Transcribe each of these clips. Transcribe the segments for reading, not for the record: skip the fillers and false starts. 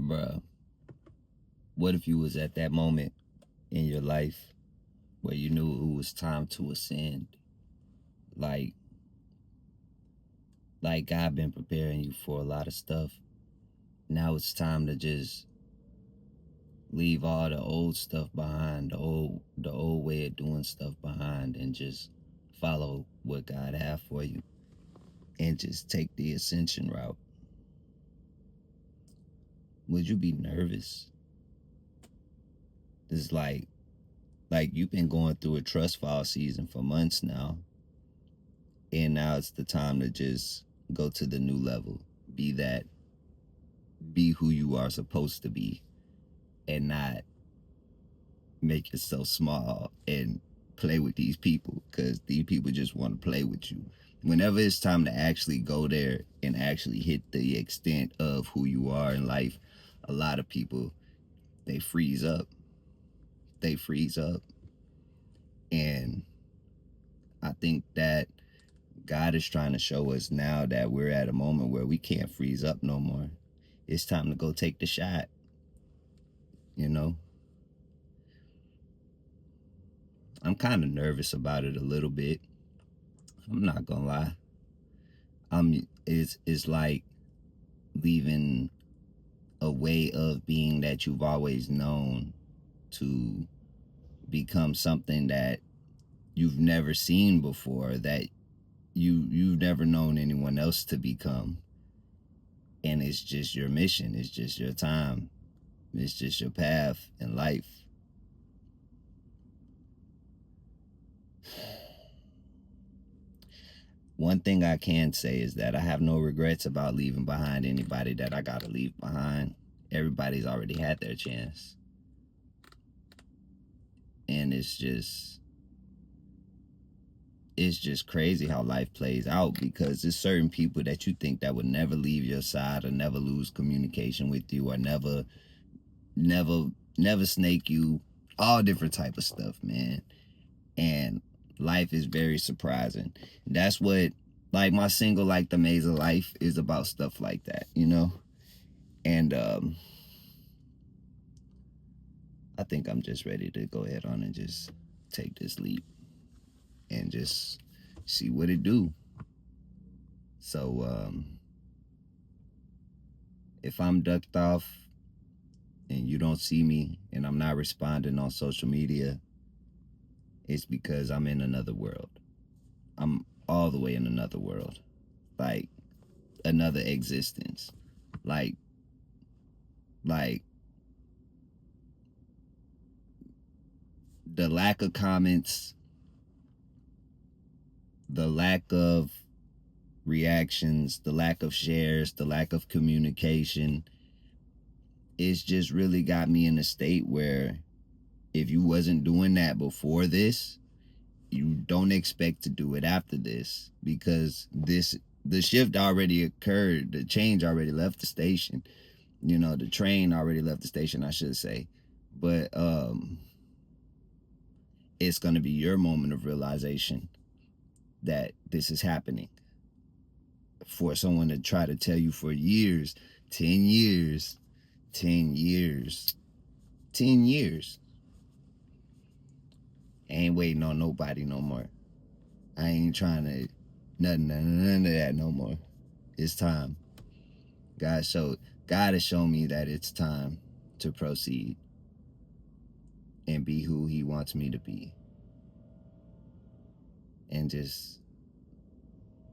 Bruh, what if you was at that moment in your life where you knew it was time to ascend? Like, like God been preparing you for a lot of stuff. Now it's time to just leave all the old stuff behind, the old way of doing stuff behind, and just follow what God have for you, and just take the ascension route. Would you be nervous? It's like you've been going through a trust fall season for months now, and now it's the time to just go to the new level. Be that, be who you are supposed to be, and not make yourself small and play with these people, because these people just want to play with you. Whenever it's time to actually go there and actually hit the extent of who you are in life, a lot of people, they freeze up. They freeze up. And I think that God is trying to show us now that we're at a moment where we can't freeze up no more. It's time to go take the shot, you know? I'm kind of nervous about it a little bit. I'm not gonna lie. It's like leaving a way of being that you've always known to become something that you've never seen before, that you've never known anyone else to become. And it's just your mission, it's just your time, it's just your path in life. One thing I can say is that I have no regrets about leaving behind anybody that I gotta leave behind. Everybody's already had their chance. And it's just crazy how life plays out, because there's certain people that you think that would never leave your side or never lose communication with you or never never snake you, all different type of stuff, man. And life is very surprising. That's what, like, my single, like, the maze of life, is about stuff like that, you know. And I think I'm just ready to go ahead on and just take this leap and just see what it do. So if I'm ducked off and you don't see me and I'm not responding on social media, it's because I'm in another world. I'm all the way in another world, like another existence. Like, like the lack of comments, the lack of reactions, the lack of shares, the lack of communication, it's just really got me in a state where if you wasn't doing that before this, you don't expect to do it after this, because the shift already occurred, the change already left the station, you know, the train already left the station, I should say. But it's going to be your moment of realization that this is happening. For someone to try to tell you for years, 10 years, 10 years, 10 years, I ain't waiting on nobody no more. I ain't trying to none of that no more. It's time. God showed God has shown me that it's time to proceed and be who he wants me to be. And just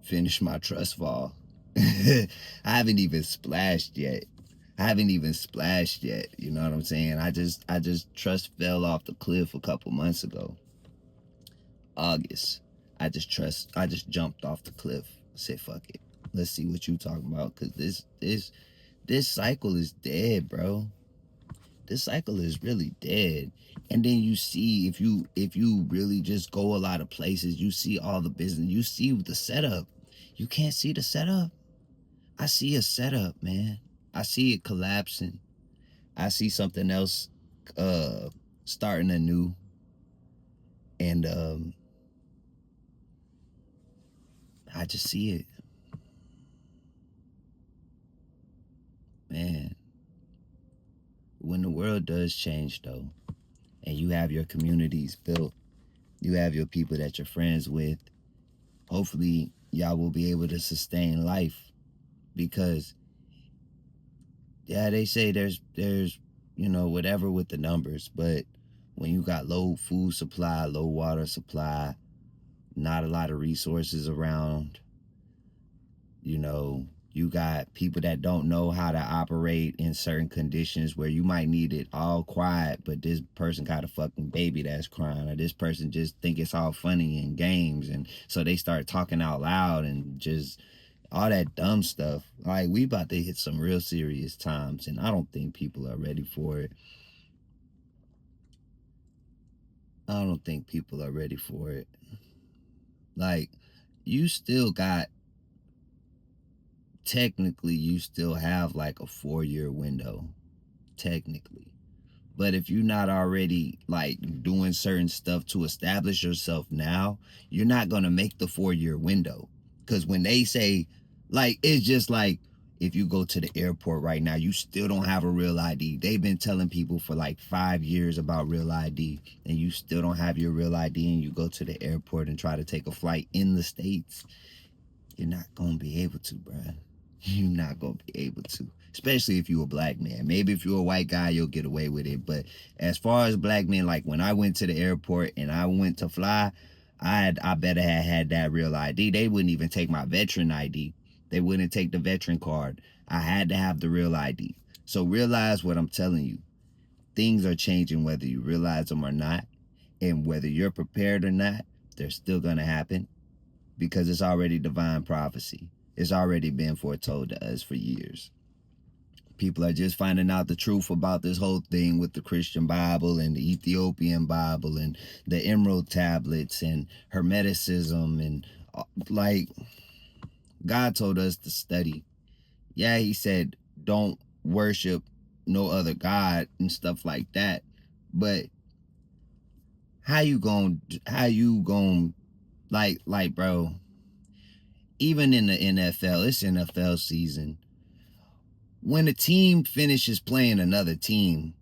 finish my trust fall. I haven't even splashed yet. You know what I'm saying? I just trust fell off the cliff a couple months ago. August. I just jumped off the cliff. Said fuck it. Let's see what you talking about. Cause this cycle is dead, bro. This cycle is really dead. And then you see, if you really just go a lot of places, you see all the business, you see the setup. You can't see the setup. I see a setup, man. I see it collapsing. I see something else uh starting anew. And I just see it. Man, when the world does change though, and you have your communities built, you have your people that you're friends with, hopefully y'all will be able to sustain life. Because yeah, they say there's whatever with the numbers, but when you got low food supply, low water supply, not a lot of resources around, you got people that don't know how to operate in certain conditions where you might need it all quiet, but this person got a fucking baby that's crying, or this person just think it's all funny in games, and so they start talking out loud and just all that dumb stuff. Like, we about to hit some real serious times, and I don't think people are ready for it. I don't think people are ready for it. Like, you still got, technically, you still have like a 4-year window, technically. But if you're not already like doing certain stuff to establish yourself now, you're not going to make the 4-year window. Because when they say, like, it's just like if you go to the airport right now, you still don't have a real ID. They've been telling people for like 5 years about real ID, and you still don't have your real ID, and you go to the airport and try to take a flight in the States, you're not going to be able to, bruh. You're not going to be able to. Especially if you're a black man. Maybe if you're a white guy, you'll get away with it. But as far as black men, like when I went to the airport and I went to fly, I better have had that real ID. They wouldn't even take my veteran ID. They wouldn't take the veteran card. I had to have the real ID. So realize what I'm telling you. Things are changing whether you realize them or not. And whether you're prepared or not, they're still going to happen. Because it's already divine prophecy. It's already been foretold to us for years. People are just finding out the truth about this whole thing with the Christian Bible and the Ethiopian Bible and the Emerald tablets and Hermeticism, and like, God told us to study. Yeah, he said don't worship no other God and stuff like that. But how you going like bro, even in the NFL, it's NFL season. When a team finishes playing another team,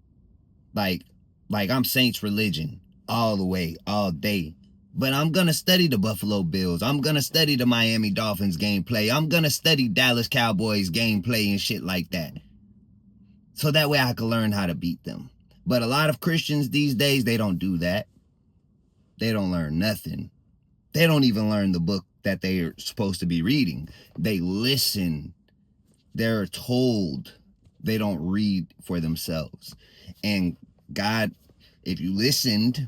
like I'm Saints religion all the way, all day. But I'm gonna study the Buffalo Bills. I'm gonna study the Miami Dolphins gameplay. I'm gonna study Dallas Cowboys gameplay and shit like that. So that way I can learn how to beat them. But a lot of Christians these days, they don't do that. They don't learn nothing. They don't even learn the book that they're supposed to be reading. They listen. They're told. They don't read for themselves. And God, if you listened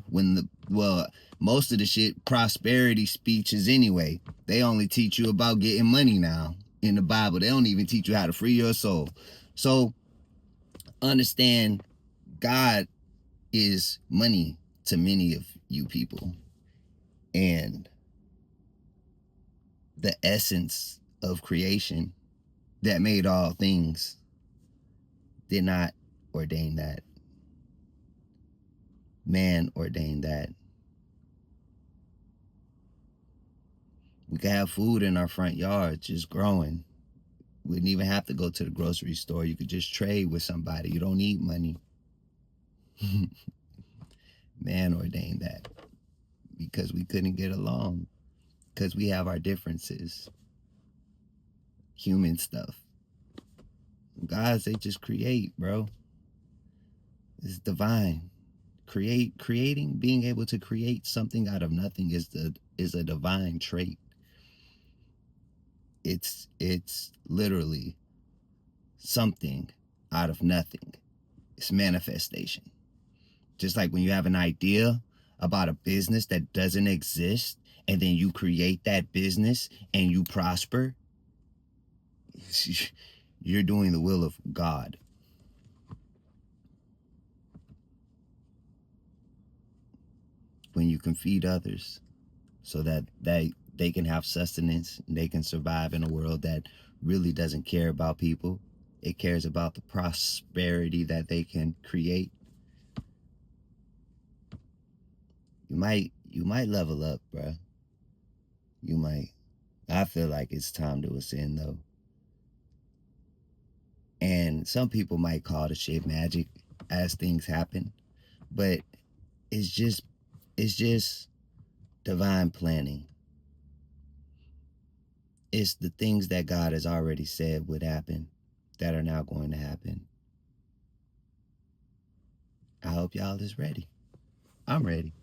most of the shit, prosperity speeches anyway, they only teach you about getting money now in the Bible. They don't even teach you how to free your soul. So understand, God is money to many of you people. And the essence of creation that made all things did not ordain that. Man ordained that. We could have food in our front yard just growing. We wouldn't even have to go to the grocery store. You could just trade with somebody. You don't need money. Man ordained that because we couldn't get along, because we have our differences. Human stuff. Guys, they just create, bro. It's divine. Creating, being able to create something out of nothing is a divine trait. It's literally something out of nothing. It's manifestation. Just like when you have an idea about a business that doesn't exist, and then you create that business and you prosper, you're doing the will of God. When you can feed others so that they can have sustenance and they can survive in a world that really doesn't care about people. It cares about the prosperity that they can create. You might level up, bruh. You might. I feel like it's time to ascend though. And some people might call the shit magic. as things happen. But it's just it's just divine planning. It's the things that God has already said would happen that are now going to happen. I hope y'all is ready. I'm ready.